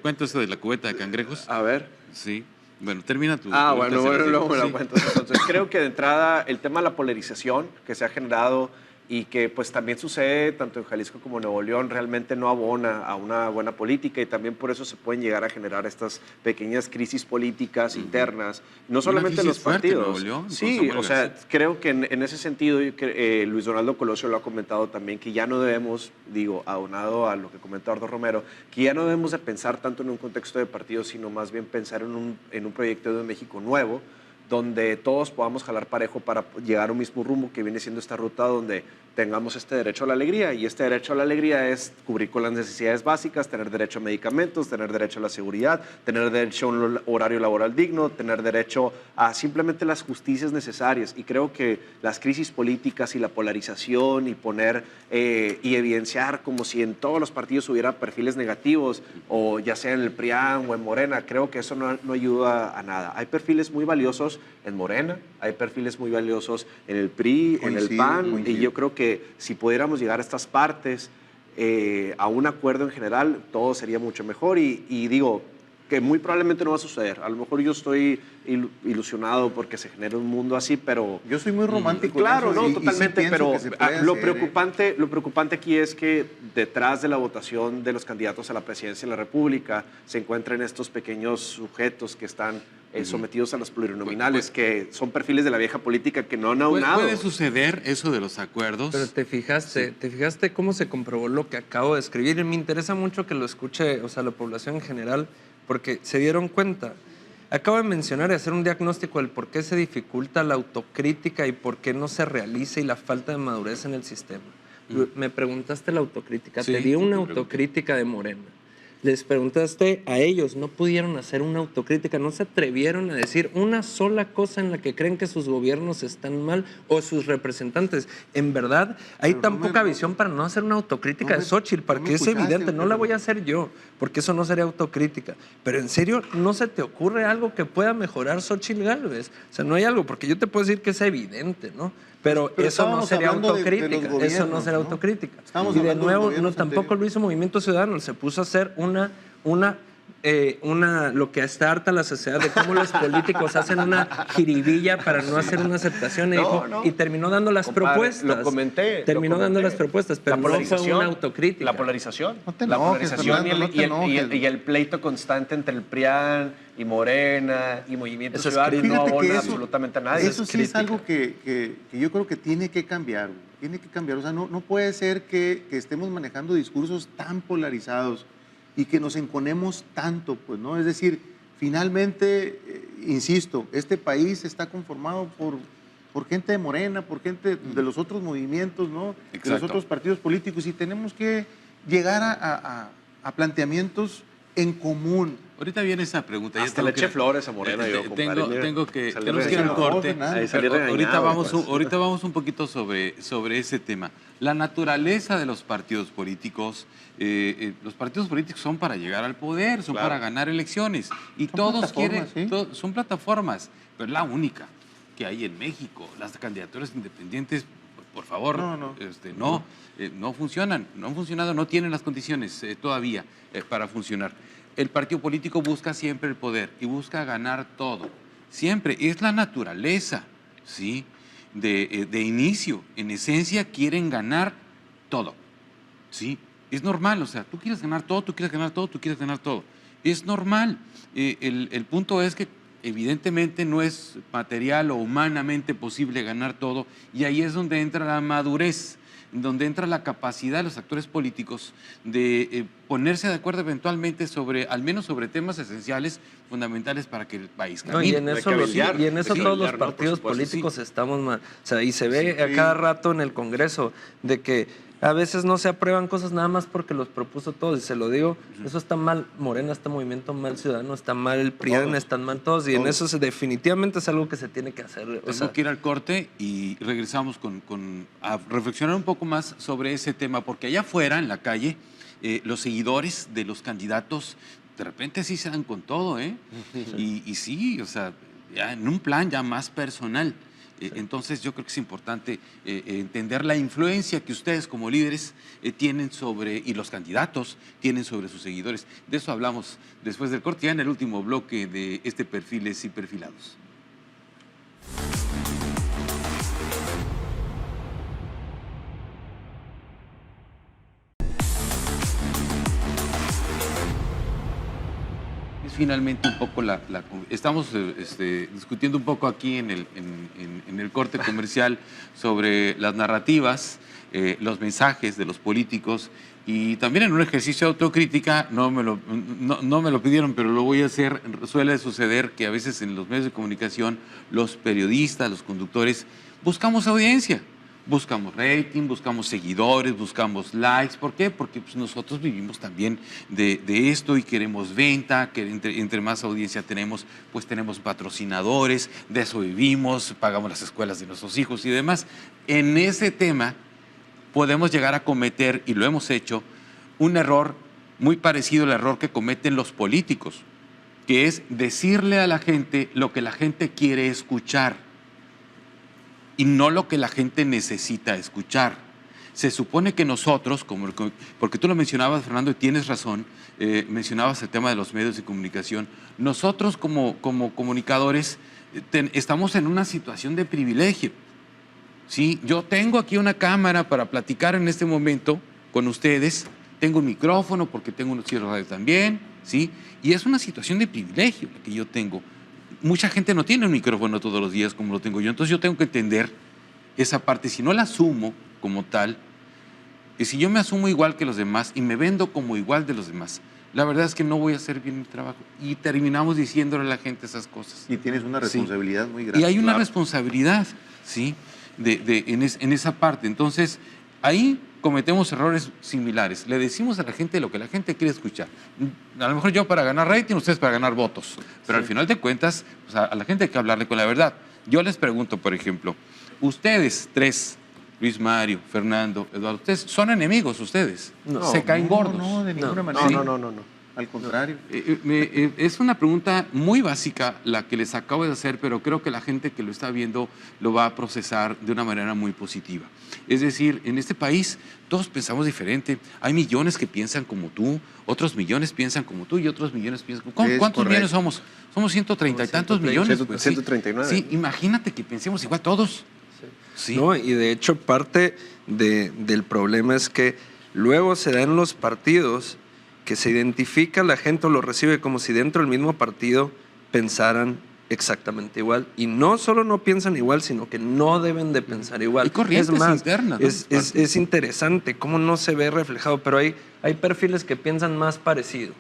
cuento esa de la cubeta de cangrejos? a ver. Sí. Bueno, termina tu... Bueno, luego me la cuento. Entonces, creo que de entrada el tema de la polarización que se ha generado y que pues también sucede tanto en Jalisco como en Nuevo León realmente no abona a una buena política, y también por eso se pueden llegar a generar estas pequeñas crisis políticas internas, no solamente en los partidos. Nuevo León, sí, o sea, creo que en ese sentido Luis Donaldo Colosio lo ha comentado también, que ya no debemos, digo, aunado a lo que comentó Eduardo Romero, que ya no debemos de pensar tanto en un contexto de partidos, sino más bien pensar en un proyecto de un México nuevo, donde todos podamos jalar parejo para llegar a un mismo rumbo, que viene siendo esta ruta donde tengamos este derecho a la alegría. Y este derecho a la alegría es cubrir con las necesidades básicas, tener derecho a medicamentos, tener derecho a la seguridad, tener derecho a un horario laboral digno, tener derecho a simplemente las justicias necesarias. Y creo que las crisis políticas y la polarización y poner y evidenciar como si en todos los partidos hubiera perfiles negativos, o ya sea en el PRIAN o en Morena, creo que eso no ayuda a nada. Hay perfiles muy valiosos en Morena, hay perfiles muy valiosos en el PRI, en el PAN, y yo creo que si pudiéramos llegar a estas partes, a un acuerdo en general, todo sería mucho mejor, y digo que muy probablemente no va a suceder. A lo mejor yo estoy ilusionado porque se genera un mundo así, pero... Yo soy muy romántico. Claro, no, sí, totalmente, sí pero lo preocupante preocupante aquí es que detrás de la votación de los candidatos a la presidencia de la República se encuentran estos pequeños sujetos que están sometidos a los plurinominales, que son perfiles de la vieja política que no han aunado. ¿Puede suceder eso de los acuerdos? Pero te fijaste cómo se comprobó lo que acabo de escribir. Me interesa mucho que lo escuche, o sea, la población en general, porque se dieron cuenta. Acabo de mencionar y hacer un diagnóstico del por qué se dificulta la autocrítica y por qué no se realiza y la falta de madurez en el sistema. Me preguntaste la autocrítica, Sí, te di una te pregunté. autocrítica de Morena. Les preguntaste a ellos, no pudieron hacer una autocrítica, no se atrevieron a decir una sola cosa en la que creen que sus gobiernos están mal o sus representantes. En verdad, hay Pero tan no me- poca visión para no hacer una autocrítica no de me- Xóchitl, no porque me es escuchaste, evidente, no la pero- voy a hacer yo, porque eso no sería autocrítica. Pero en serio, ¿no se te ocurre algo que pueda mejorar Xóchitl Gálvez? O sea, no hay algo, porque yo te puedo decir que es evidente, ¿no? Pero Pero eso no estábamos sería hablando de los autocrítica, eso no gobiernos, sería ¿no? autocrítica. Estábamos Y de hablando de los nuevo, no, gobiernos tampoco anteriores. lo hizo Movimiento Ciudadano, se puso a hacer lo que está harta la sociedad de cómo los políticos hacen una jiribilla para no hacer una aceptación y, No, dijo, no. y terminó dando las Compadre, propuestas. lo comenté. Terminó lo dando comenté. las propuestas, pero La no fue polarización, una autocrítica. La polarización. No te la enojes, polarización Fernando, no te enojes. y el pleito constante entre el PRIAN y Morena y Movimiento Eso es Ciudadano crítica. no Fíjate que abona eso- absolutamente a nadie. Eso sí es crítica. algo que yo creo que tiene que cambiar, güey. Tiene que cambiar. O sea, no puede ser que estemos manejando discursos tan polarizados y que nos enconemos tanto, pues, ¿no? Es decir, finalmente, insisto, este país está conformado por gente de Morena, por gente de los otros movimientos, ¿no? De los Exacto. otros partidos políticos, y tenemos que llegar a planteamientos en común. Ahorita viene esa pregunta. ya Hasta tengo le eché que- flores a Morena, yo, compadre, tengo, mira. tengo que, Salí tenemos que ir a un regañado. corte. Fernando. Ahí salí Pero regañado, pues. ahorita vamos un poquito sobre ese tema. La naturaleza de los partidos políticos. Los partidos políticos son para llegar al poder, son Claro. para ganar elecciones. Y Son todos quieren, plataformas, ¿sí? son plataformas, pero es la única que hay en México. Las candidaturas independientes, por favor, no funcionan, no han funcionado, no tienen las condiciones todavía para funcionar. El partido político busca siempre el poder y busca ganar todo. Siempre, es la naturaleza, ¿sí? De inicio, en esencia quieren ganar todo, ¿sí? Es normal, o sea, tú quieres ganar todo, tú quieres ganar todo, tú quieres ganar todo. Es normal. El punto es que evidentemente no es material o humanamente posible ganar todo, y ahí es donde entra la madurez, donde entra la capacidad de los actores políticos de ponerse de acuerdo eventualmente al menos sobre temas esenciales, fundamentales para que el país No, camine. y en Hay eso, que los- cabildear, y en hay eso que todos los cabildear, ¿no? Por partidos supuesto, políticos estamos mal. O sea, y se ve a Sí. cada rato en el Congreso de que a veces no se aprueban cosas nada más porque los propuso todos. Y se lo digo, eso está mal. Morena está Movimiento mal, Ciudadano está mal, el PRIAN Todos. están mal todos. Y en eso definitivamente es algo que se tiene que hacer. O Tengo sea, que ir al corte y regresamos a reflexionar un poco más sobre ese tema, porque allá afuera, en la calle, los seguidores de los candidatos de repente sí se dan con todo, ¿eh? Y sí, o sea, ya en un plan ya más personal. Entonces yo creo que es importante entender la influencia que ustedes como líderes tienen y los candidatos tienen sobre sus seguidores. De eso hablamos después del corte, ya en el último bloque de este Perfiles y Perfilados. Es finalmente un poco estamos discutiendo un poco aquí en el corte comercial sobre las narrativas, los mensajes de los políticos, y también en un ejercicio de autocrítica. No me lo pidieron, pero lo voy a hacer. Suele suceder que a veces en los medios de comunicación los periodistas, los conductores, buscamos audiencia. Buscamos rating, buscamos seguidores, buscamos likes. ¿Por qué? Porque pues, nosotros vivimos también de esto y queremos venta, que entre más audiencia tenemos, pues tenemos patrocinadores, de eso vivimos, pagamos las escuelas de nuestros hijos y demás. En ese tema podemos llegar a cometer, y lo hemos hecho, un error muy parecido al error que cometen los políticos, que es decirle a la gente lo que la gente quiere escuchar y no lo que la gente necesita escuchar. Se supone que nosotros, porque tú lo mencionabas, Fernando, y tienes razón, mencionabas el tema de los medios de comunicación, nosotros como comunicadores estamos en una situación de privilegio. ¿Sí? Yo tengo aquí una cámara para platicar en este momento con ustedes, tengo un micrófono porque tengo unos cierros radio también, ¿sí? Y es una situación de privilegio la que yo tengo. Mucha gente no tiene un micrófono todos los días como lo tengo yo, entonces yo tengo que entender esa parte. Si no la asumo como tal, y si yo me asumo igual que los demás y me vendo como igual de los demás, la verdad es que no voy a hacer bien mi trabajo. Y terminamos diciéndole a la gente esas cosas. Y tienes una Sí. responsabilidad muy grande. Y hay una Claro. responsabilidad, ¿sí? En esa parte. Entonces, ahí cometemos errores similares. Le decimos a la gente lo que la gente quiere escuchar. A lo mejor yo para ganar rating, ustedes para ganar votos. Pero al final de cuentas, o sea, a la gente hay que hablarle con la verdad. Yo les pregunto, por ejemplo, ustedes tres, Luis Mario, Fernando, Eduardo, ustedes son enemigos ustedes. No. Se caen gordos. No, de ninguna No. manera. No. Al contrario. Es una pregunta muy básica la que les acabo de hacer, pero creo que la gente que lo está viendo lo va a procesar de una manera muy positiva. Es decir, en este país todos pensamos diferente. Hay millones que piensan como tú, otros millones piensan como tú y otros millones piensan como... Es ¿Cuántos correcto. millones somos? Somos 130 y tantos millones. Pues, sí. 139. Sí, imagínate que pensemos igual todos. Sí. No, y de hecho parte del problema es que luego se da en los partidos que se identifica la gente o lo recibe como si dentro del mismo partido pensaran exactamente igual. Y no solo no piensan igual, sino que no deben de pensar igual. Hay corrientes es más, internas, ¿no? es interesante cómo no se ve reflejado, pero hay perfiles que piensan más parecido.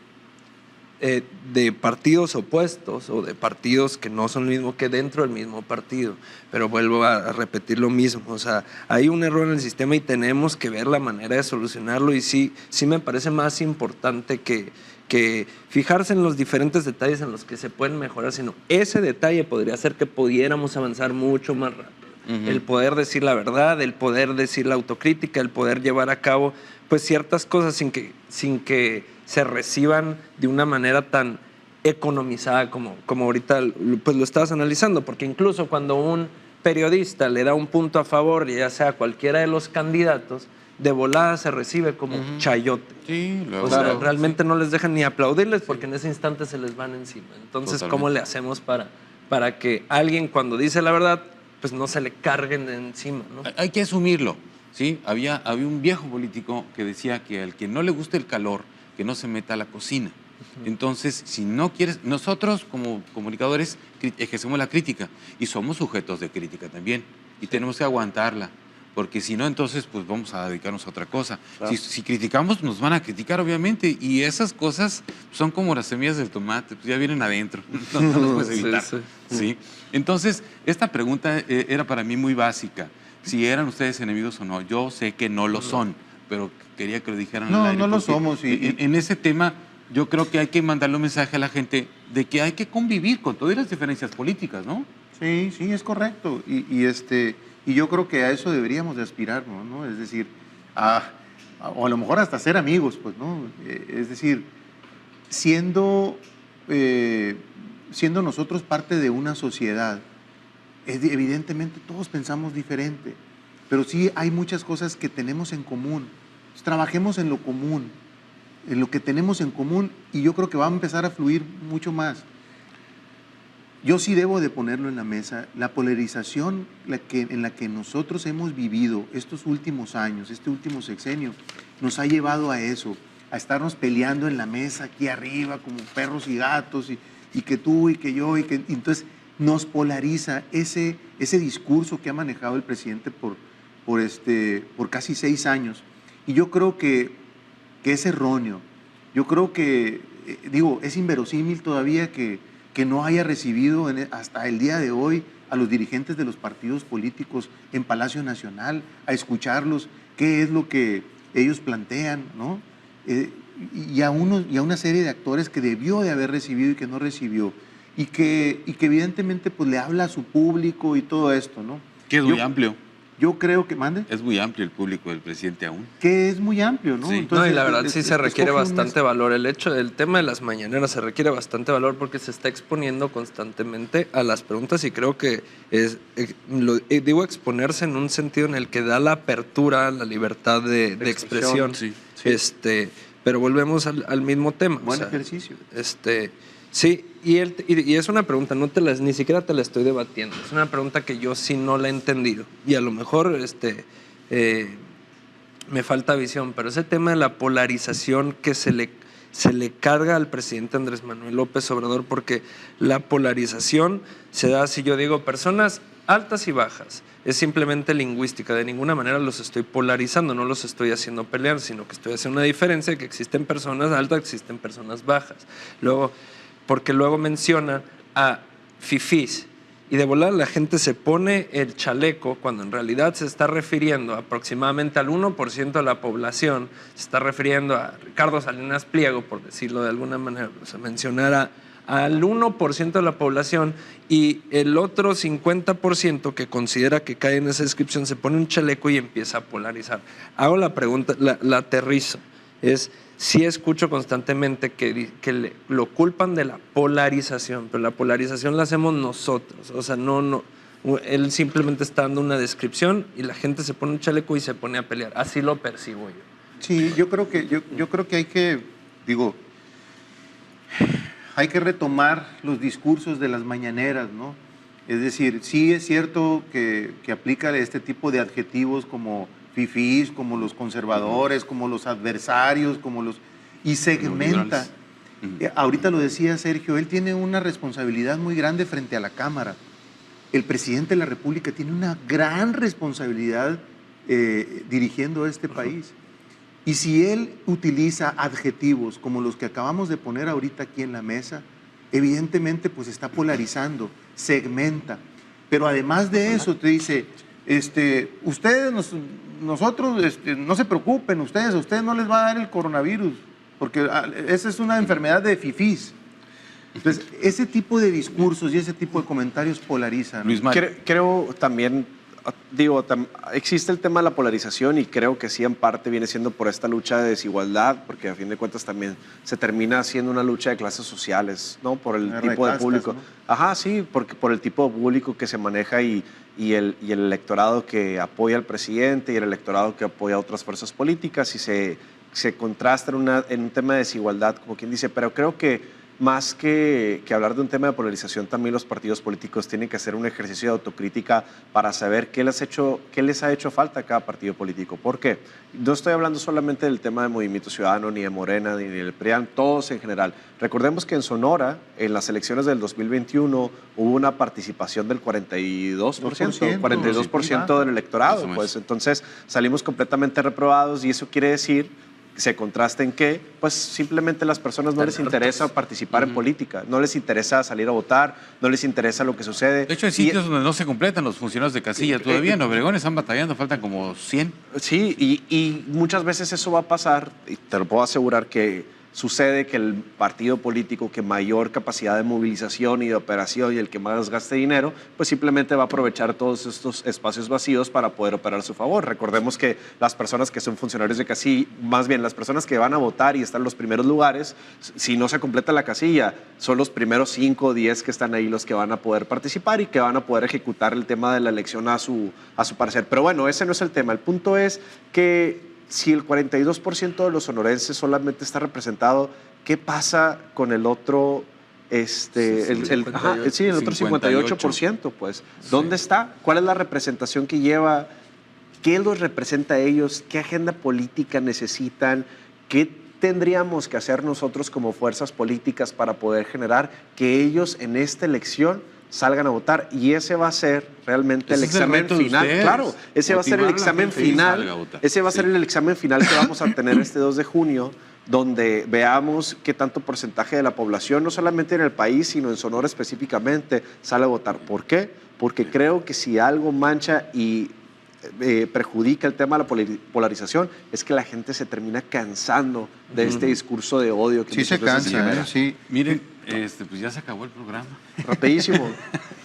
De partidos opuestos o de partidos que no son lo mismo que dentro del mismo partido. Pero vuelvo a repetir lo mismo. O sea, hay un error en el sistema y tenemos que ver la manera de solucionarlo. Y sí me parece más importante que fijarse en los diferentes detalles en los que se pueden mejorar, sino ese detalle podría hacer que pudiéramos avanzar mucho más rápido. Ujú. El poder decir la verdad, el poder decir la autocrítica, el poder llevar a cabo pues ciertas cosas sin que se reciban de una manera tan economizada como ahorita pues lo estabas analizando, porque incluso cuando un periodista le da un punto a favor, ya sea cualquiera de los candidatos, de volada se recibe como chayote. Sí, O sea, realmente no les dejan ni aplaudirles porque en ese instante se les van encima. Entonces, Totalmente. ¿cómo le hacemos para que alguien cuando dice la verdad, pues no se le carguen de encima, ¿no? Hay que asumirlo, ¿sí? Había un viejo político que decía que al que no le guste el calor, que no se meta a la cocina. Entonces, si no quieres, nosotros como comunicadores ejercemos la crítica y somos sujetos de crítica también y tenemos que aguantarla, porque si no, entonces pues vamos a dedicarnos a otra cosa. Claro. Si criticamos, nos van a criticar obviamente y esas cosas son como las semillas del tomate, pues ya vienen adentro, no las puedes Sí, evitar. sí. ¿Sí? Entonces, esta pregunta era para mí muy básica, si eran ustedes enemigos o no. Yo sé que no lo son, pero quería que lo dijeran No, al aire. no lo porque somos, y- en ese tema yo creo que hay que mandarle un mensaje a la gente de que hay que convivir con todas las diferencias políticas, ¿no? Sí, sí, es correcto. Y yo creo que a eso deberíamos de aspirar, ¿no? Es decir, o a lo mejor hasta ser amigos, pues, ¿no? Es decir, siendo nosotros parte de una sociedad, evidentemente todos pensamos diferente, pero sí hay muchas cosas que tenemos en común. Entonces, trabajemos en lo común, en lo que tenemos en común, y yo creo que va a empezar a fluir mucho más. Yo sí debo de ponerlo en la mesa, la polarización en la que nosotros hemos vivido estos últimos años, este último sexenio, nos ha llevado a eso, a estarnos peleando en la mesa aquí arriba como perros y gatos, y que tú y que yo, y entonces nos polariza ese discurso que ha manejado el presidente por casi 6 años. Y yo creo que es erróneo. Yo creo que, es inverosímil todavía que no haya recibido hasta el día de hoy a los dirigentes de los partidos políticos en Palacio Nacional, a escucharlos, qué es lo que ellos plantean, ¿no? Y a una serie de actores que debió de haber recibido y que no recibió, y que evidentemente pues le habla a su público y todo esto, ¿no? Que es muy amplio. Yo creo que, mande, Es muy amplio el público del presidente aún. que es muy amplio, ¿no? Sí. No, y la verdad sí se requiere escoge un bastante valor. El hecho del tema de las mañaneras se requiere bastante valor porque se está exponiendo constantemente a las preguntas y creo que digo exponerse en un sentido en el que da la apertura, la libertad de expresión. Sí. Pero volvemos al mismo tema. buen ejercicio. Sí, y es una pregunta, ni siquiera te la estoy debatiendo, es una pregunta que yo sí no la he entendido y a lo mejor me falta visión, pero ese tema de la polarización que se se le carga al presidente Andrés Manuel López Obrador, porque la polarización se da, si yo digo personas altas y bajas, es simplemente lingüística, de ninguna manera los estoy polarizando, no los estoy haciendo pelear, sino que estoy haciendo una diferencia de que existen personas altas, existen personas bajas. Luego, porque luego menciona a fifís, y de volada la gente se pone el chaleco cuando en realidad se está refiriendo aproximadamente al 1% de la población, se está refiriendo a Ricardo Salinas Pliego, por decirlo de alguna manera, o sea, mencionar al 1% de la población, y el otro 50% que considera que cae en esa descripción se pone un chaleco y empieza a polarizar. Hago la pregunta, la aterrizo, es... Sí escucho constantemente que lo culpan de la polarización, pero la polarización la hacemos nosotros. O sea, él simplemente está dando una descripción y la gente se pone un chaleco y se pone a pelear. Así lo percibo yo. Sí, yo creo que hay que retomar los discursos de las mañaneras, ¿no? Es decir, sí es cierto que aplica este tipo de adjetivos como fifís, como los conservadores, como los adversarios, y segmenta. Ahorita lo decía Sergio, él tiene una responsabilidad muy grande frente a la Cámara. El presidente de la República tiene una gran responsabilidad dirigiendo a este país. Y si él utiliza adjetivos como los que acabamos de poner ahorita aquí en la mesa, evidentemente pues está polarizando, segmenta. Pero además de eso te dice, ustedes, nosotros, no se preocupen, a ustedes no les va a dar el coronavirus, porque esa es una enfermedad de fifís. Entonces, ese tipo de discursos y ese tipo de comentarios polarizan. Luis Mario. Creo también, existe el tema de la polarización y creo que sí en parte viene siendo por esta lucha de desigualdad, porque a fin de cuentas también se termina siendo una lucha de clases sociales, ¿no? Por el tipo de público. ¿No? Ajá, sí, porque por el tipo de público que se maneja y el electorado que apoya al presidente y el electorado que apoya a otras fuerzas políticas, y se contrasta en un tema de desigualdad, como quien dice, pero creo que más que hablar de un tema de polarización, también los partidos políticos tienen que hacer un ejercicio de autocrítica para saber qué les ha hecho falta a cada partido político. ¿Por qué? No estoy hablando solamente del tema de Movimiento Ciudadano, ni de Morena, ni del PRIAN, todos en general. Recordemos que en Sonora, en las elecciones del 2021, hubo una participación del 42% del electorado. Pues entonces salimos completamente reprobados, y eso quiere decir... Se contrasta en que, pues simplemente a las personas no les interesa participar en política, no les interesa salir a votar, no les interesa lo que sucede. De hecho, hay sitios donde no se completan los funcionarios de casilla todavía. En Obregón están batallando, faltan como 100. Sí, y muchas veces eso va a pasar, y te lo puedo asegurar que sucede que el partido político que mayor capacidad de movilización y de operación y el que más gaste dinero, pues simplemente va a aprovechar todos estos espacios vacíos para poder operar a su favor. Recordemos que las personas que son funcionarios de casilla, más bien las personas que van a votar y están en los primeros lugares, si no se completa la casilla, son los primeros 5 o 10 que están ahí los que van a poder participar y que van a poder ejecutar el tema de la elección a su parecer. Pero bueno, ese no es el tema. El punto es que si el 42% de los sonorenses solamente está representado, ¿qué pasa con el otro, el otro 58%? Pues, ¿dónde está? ¿Cuál es la representación que lleva? ¿Qué los representa a ellos? ¿Qué agenda política necesitan? ¿Qué tendríamos que hacer nosotros como fuerzas políticas para poder generar que ellos en esta elección salgan a votar? Y ese va a ser realmente el examen final. Claro, ese va a ser el examen final. Ese va a ser el examen final que vamos a tener este 2 de junio, donde veamos qué tanto porcentaje de la población, no solamente en el país, sino en Sonora específicamente, sale a votar. ¿Por qué? Porque creo que si algo mancha y perjudica el tema de la polarización, es que la gente se termina cansando de este discurso de odio que sí se cansa, sí. Miren, pues ya se acabó el programa. Rapidísimo.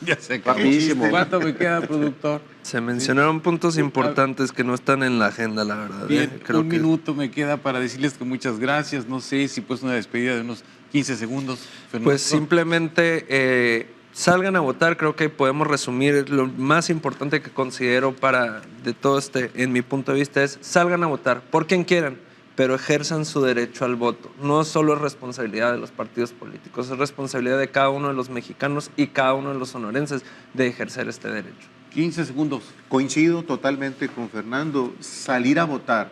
Ya se acabó. Rapidísimo. ¿Cuánto me queda, productor? Se mencionaron puntos importantes que no están en la agenda, la verdad. Bien, un minuto me queda para decirles que muchas gracias. No sé si pues una despedida de unos 15 segundos. Fernando. Pues simplemente salgan a votar. Creo que podemos resumir lo más importante que considero de todo en mi punto de vista, es salgan a votar por quien quieran, pero ejerzan su derecho al voto. No solo es responsabilidad de los partidos políticos, es responsabilidad de cada uno de los mexicanos y cada uno de los sonorenses de ejercer este derecho. 15 segundos. Coincido totalmente con Fernando. Salir a votar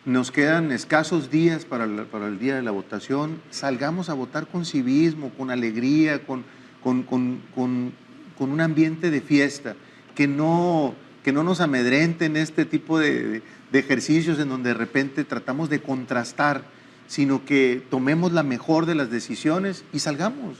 Nos quedan escasos días para el día de la votación. Salgamos a votar con civismo, con alegría, con un ambiente de fiesta, que no nos amedrenten este tipo de ejercicios en donde de repente tratamos de contrastar, sino que tomemos la mejor de las decisiones y salgamos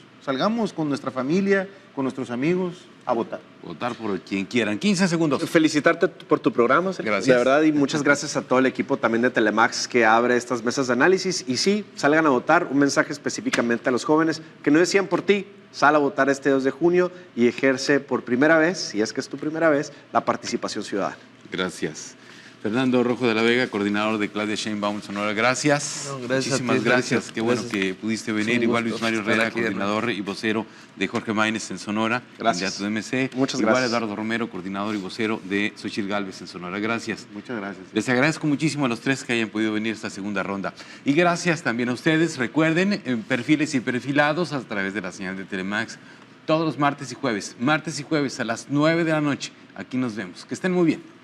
con nuestra familia, con nuestros amigos a votar. Votar por quien quieran. 15 segundos. Felicitarte por tu programa, Sergio. Gracias. De verdad, y muchas gracias a todo el equipo también de Telemax que abre estas mesas de análisis. Y sí, salgan a votar. Un mensaje específicamente a los jóvenes que no decían por ti. Sal a votar este 2 de junio y ejerce por primera vez, si es que es tu primera vez, la participación ciudadana. Gracias. Fernando Rojo de la Vega, coordinador de Claudia Sheinbaum Sonora. Gracias. No, gracias a Muchísimas ti, gracias. Sergio. Qué bueno Gracias. que pudiste venir. Es un Igual gusto Luis Mario estar Herrera, aquí, coordinador y vocero de Jorge Maínez en Sonora. Gracias. Candidato de MC. Muchas Igual gracias. Eduardo Romero, coordinador y vocero de Xochitl Gálvez en Sonora. Gracias. Muchas gracias. Les agradezco muchísimo a los tres que hayan podido venir a esta segunda ronda. Y gracias también a ustedes. Recuerden, en Perfiles y Perfilados a través de la señal de Telemax, todos los martes y jueves. Martes y jueves a las 9 de la noche. Aquí nos vemos. Que estén muy bien.